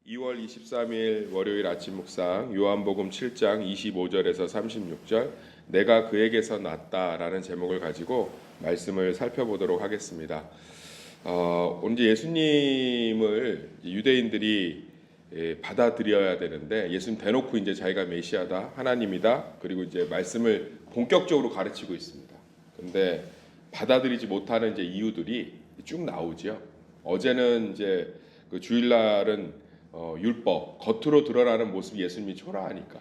2월 23일 월요일 아침 묵상 요한복음 7장 25절에서 36절 내가 그에게서 났다라는 제목을 가지고 말씀을 살펴보도록 하겠습니다. 오늘 예수님을 유대인들이 받아들여야 되는데 예수님 대놓고 이제 자기가 메시아다, 하나님이다, 그리고 이제 말씀을 본격적으로 가르치고 있습니다. 근데 받아들이지 못하는 이제 이유들이 쭉 나오죠. 어제는 이제 그 주일날은 율법, 겉으로 드러나는 모습이 예수님이 초라하니까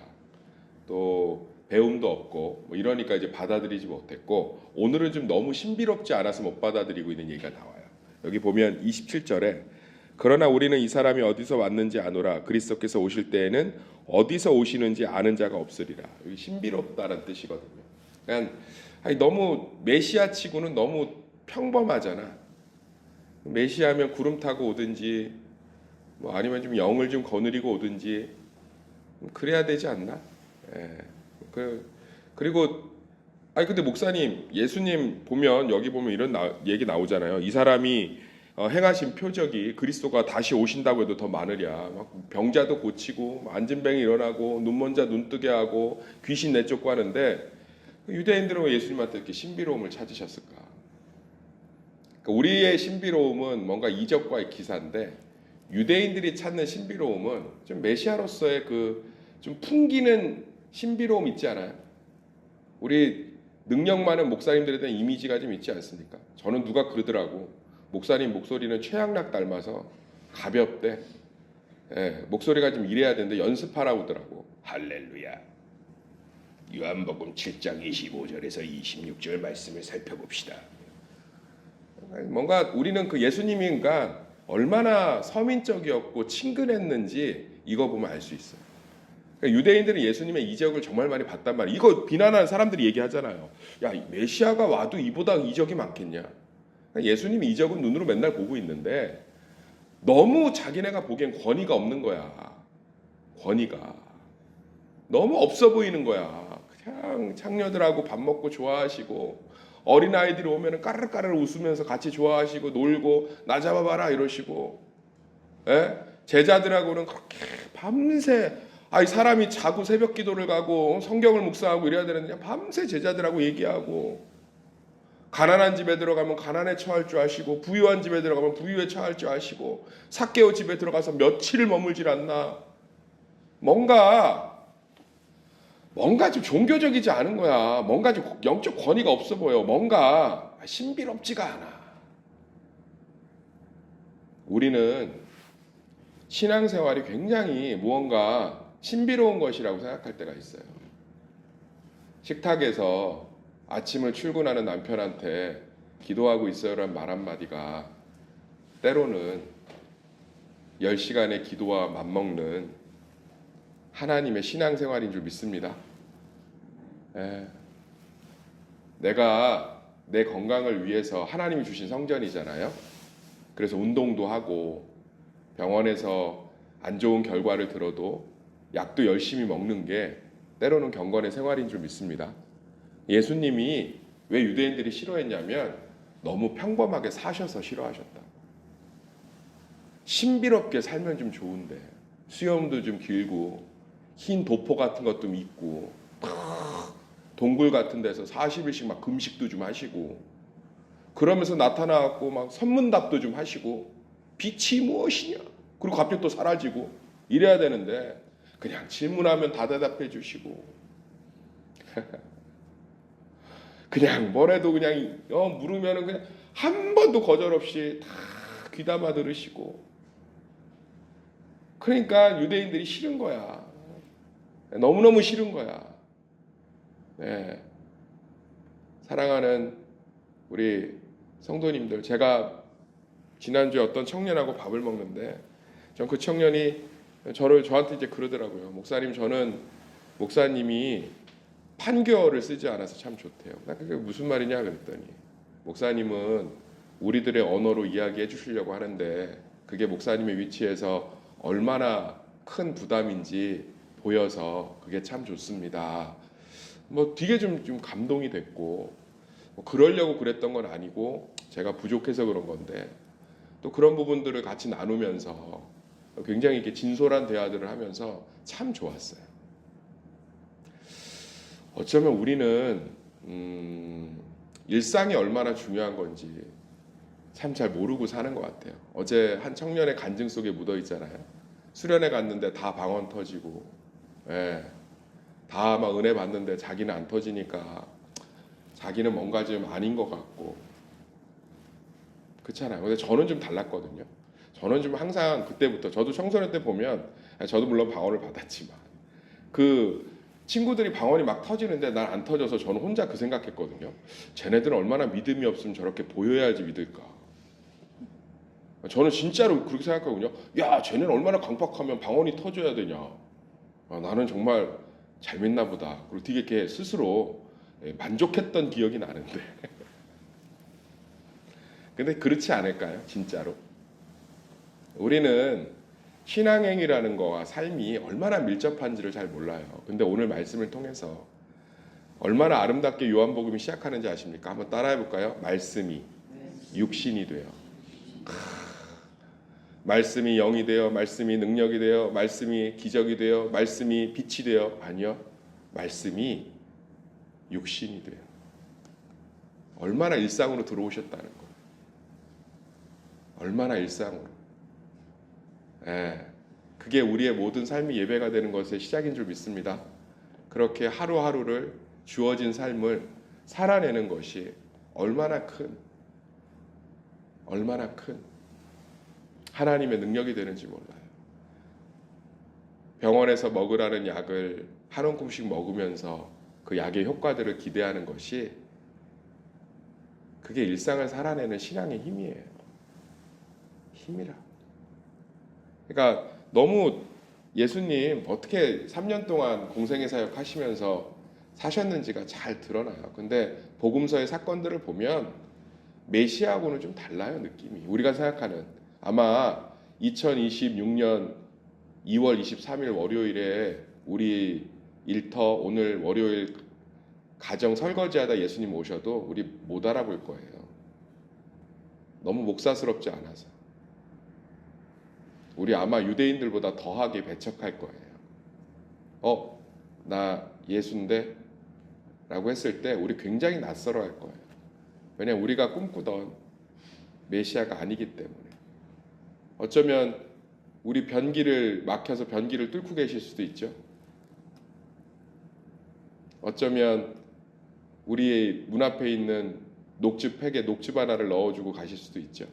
또 배움도 없고 뭐 이러니까 이제 받아들이지 못했고, 오늘은 좀 너무 신비롭지 않아서 못 받아들이고 있는 얘기가 나와요. 여기 보면 27절에 그러나 우리는 이 사람이 어디서 왔는지 아노라. 그리스도께서 오실 때에는 어디서 오시는지 아는 자가 없으리라. 여기 신비롭다는 뜻이거든요. 그러니까 너무 메시아 치고는 너무 평범하잖아. 메시아면 구름 타고 오든지 뭐 아니면 좀 영을 좀 거느리고 오든지 그래야 되지 않나? 예. 그리고 근데 목사님, 예수님 보면 여기 보면 이런 얘기 나오잖아요. 이 사람이 행하신 표적이 그리스도가 다시 오신다고 해도 더 많으랴. 막 병자도 고치고 안진뱅이 일어나고 눈먼 자 눈 뜨게 하고 귀신 내쫓고 하는데 유대인들은 왜 예수님한테 이렇게 신비로움을 찾으셨을까? 그러니까 우리의 신비로움은 뭔가 이적과의 기사인데 유대인들이 찾는 신비로움은 좀 메시아로서의 그 좀 풍기는 신비로움 있지 않아요? 우리 능력 많은 목사님들에 대한 이미지가 좀 있지 않습니까? 저는 누가 그러더라고. 목사님 목소리는 최양락 닮아서 가볍대. 예, 목소리가 좀 이래야 되는데 연습하라고 하더라고. 할렐루야. 요한복음 7장 25절에서 26절 말씀을 살펴봅시다. 뭔가 우리는 그 예수님인가 얼마나 서민적이었고 친근했는지 이거 보면 알 수 있어요. 그러니까 유대인들은 예수님의 이적을 정말 많이 봤단 말이에요. 이거 비난하는 사람들이 얘기하잖아요. 야, 메시아가 와도 이보다 이적이 많겠냐. 그러니까 예수님이 이적은 눈으로 맨날 보고 있는데 너무 자기네가 보기엔 권위가 없는 거야. 권위가 너무 없어 보이는 거야. 그냥 창녀들하고 밥 먹고 좋아하시고 어린아이들이 오면 까르르까르르 웃으면서 같이 좋아하시고 놀고 나 잡아봐라 이러시고, 예? 제자들하고는 그렇게 밤새 사람이 자고 새벽 기도를 가고 성경을 묵상하고 이래야 되는데 밤새 제자들하고 얘기하고, 가난한 집에 들어가면 가난에 처할 줄 아시고 부유한 집에 들어가면 부유에 처할 줄 아시고 삭개오 집에 들어가서 며칠을 머물질 않나. 뭔가 좀 종교적이지 않은 거야. 뭔가 좀 영적 권위가 없어 보여. 뭔가 신비롭지가 않아. 우리는 신앙생활이 굉장히 무언가 신비로운 것이라고 생각할 때가 있어요. 식탁에서 아침을 출근하는 남편한테 기도하고 있어요라는 말 한마디가 때로는 10시간의 기도와 맞먹는 하나님의 신앙생활인 줄 믿습니다. 내가 내 건강을 위해서 하나님이 주신 성전이잖아요. 그래서 운동도 하고 병원에서 안 좋은 결과를 들어도 약도 열심히 먹는 게 때로는 경건의 생활인 줄 믿습니다. 예수님이 왜 유대인들이 싫어했냐면 너무 평범하게 사셔서 싫어하셨다. 신비롭게 살면 좀 좋은데 수염도 좀 길고 흰 도포 같은 것도 입고 동굴 같은 데서 40일씩 막 금식도 좀 하시고 그러면서 나타나갖고 막 선문답도 좀 하시고 빛이 무엇이냐, 그리고 갑자기 또 사라지고 이래야 되는데 그냥 질문하면 다 대답해 주시고 그냥 뭐래도 그냥 물으면은 그냥 한 번도 거절 없이 다 귀담아 들으시고. 그러니까 유대인들이 싫은 거야. 너무너무 싫은 거야. 네. 사랑하는 우리 성도님들, 제가 지난주에 어떤 청년하고 밥을 먹는데 전 그 청년이 저한테 이제 그러더라고요. 목사님, 저는 목사님이 판교어를 쓰지 않아서 참 좋대요. 나 그게 무슨 말이냐 그랬더니 목사님은 우리들의 언어로 이야기해 주시려고 하는데 그게 목사님의 위치에서 얼마나 큰 부담인지 보여서 그게 참 좋습니다. 뭐 되게 좀 감동이 됐고, 뭐 그러려고 그랬던 건 아니고 제가 부족해서 그런 건데 또 그런 부분들을 같이 나누면서 굉장히 이렇게 진솔한 대화들을 하면서 참 좋았어요. 어쩌면 우리는 일상이 얼마나 중요한 건지 참 잘 모르고 사는 것 같아요. 어제 한 청년의 간증 속에 묻어 있잖아요. 수련회 갔는데 다 방언 터지고, 예, 다 막 은혜 받는데 자기는 안 터지니까 자기는 뭔가 좀 아닌 것 같고, 그렇잖아요. 근데 저는 좀 달랐거든요. 저는 좀 항상 그때부터, 저도 청소년 때 보면, 저도 물론 방언을 받았지만 그 친구들이 방언이 막 터지는데 난 안 터져서 저는 혼자 그 생각했거든요. 쟤네들은 얼마나 믿음이 없으면 저렇게 보여야지 믿을까. 저는 진짜로 그렇게 생각하거든요. 야, 쟤네는 얼마나 강팍하면 방언이 터져야 되냐. 나는 정말 잘 믿나 보다. 그리고 되게 이렇게 스스로 만족했던 기억이 나는데. 근데 그렇지 않을까요? 진짜로. 우리는 신앙행위라는 거와 삶이 얼마나 밀접한지를 잘 몰라요. 근데 오늘 말씀을 통해서 얼마나 아름답게 요한복음이 시작하는지 아십니까? 한번 따라해 볼까요? 말씀이 육신이 돼요. 말씀이 영이 되어, 말씀이 능력이 되어, 말씀이 기적이 되어, 말씀이 빛이 되어. 아니요. 말씀이 육신이 돼요. 얼마나 일상으로 들어오셨다는 거예요. 얼마나 일상으로. 그게 우리의 모든 삶이 예배가 되는 것의 시작인 줄 믿습니다. 그렇게 하루하루를 주어진 삶을 살아내는 것이 얼마나 큰 하나님의 능력이 되는지 몰라요. 병원에서 먹으라는 약을 한 움큼씩 먹으면서 그 약의 효과들을 기대하는 것이, 그게 일상을 살아내는 신앙의 힘이에요. 힘이라. 그러니까 너무 예수님 어떻게 3년 동안 공생애 사역 하시면서 사셨는지가 잘 드러나요. 근데 복음서의 사건들을 보면 메시아하고는 좀 달라요, 느낌이. 우리가 생각하는, 아마 2026년 2월 23일 월요일에 우리 일터 오늘 월요일 가정 설거지하다 예수님 오셔도 우리 못 알아볼 거예요. 너무 목사스럽지 않아서. 우리 아마 유대인들보다 더하게 배척할 거예요. 나 예수인데? 라고 했을 때 우리 굉장히 낯설어 할 거예요. 왜냐하면 우리가 꿈꾸던 메시아가 아니기 때문에. 어쩌면 우리 변기를 막혀서 변기를 뚫고 계실 수도 있죠. 어쩌면 우리 문 앞에 있는 녹즙팩에 녹즙 하나를 넣어주고 가실 수도 있죠.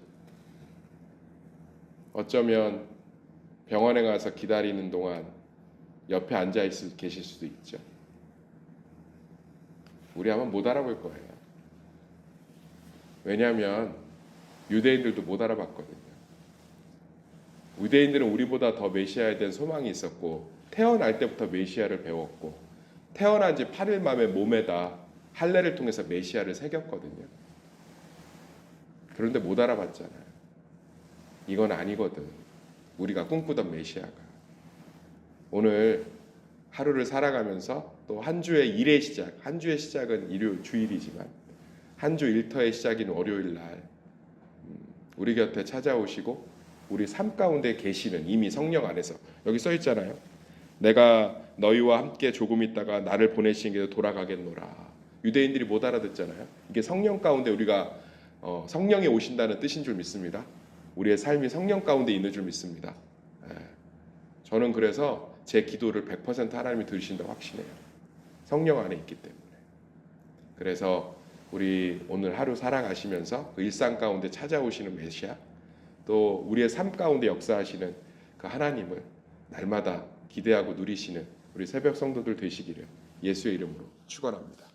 어쩌면 병원에 가서 기다리는 동안 옆에 앉아 계실 수도 있죠. 우리 아마 못 알아볼 거예요. 왜냐하면 유대인들도 못 알아봤거든요. 유대인들은 우리보다 더 메시아에 대한 소망이 있었고, 태어날 때부터 메시아를 배웠고, 태어난 지 8일 만에 몸에다 할례를 통해서 메시아를 새겼거든요. 그런데 못 알아봤잖아요. 이건 아니거든. 우리가 꿈꾸던 메시아가. 오늘 하루를 살아가면서 또 한 주의 일의 시작, 한 주의 시작은 주일이지만 한 주 일터의 시작인 월요일 날 우리 곁에 찾아오시고 우리 삶 가운데 계시는, 이미 성령 안에서 여기 써 있잖아요. 내가 너희와 함께 조금 있다가 나를 보내신 게 돌아가겠노라. 유대인들이 못 알아듣잖아요. 이게 성령 가운데 우리가 성령이 오신다는 뜻인 줄 믿습니다. 우리의 삶이 성령 가운데 있는 줄 믿습니다. 저는 그래서 제 기도를 100% 하나님이 들으신다고 확신해요. 성령 안에 있기 때문에. 그래서 우리 오늘 하루 살아가시면서 그 일상 가운데 찾아오시는 메시아, 또 우리의 삶 가운데 역사하시는 그 하나님을 날마다 기대하고 누리시는 우리 새벽 성도들 되시기를 예수의 이름으로 축원합니다.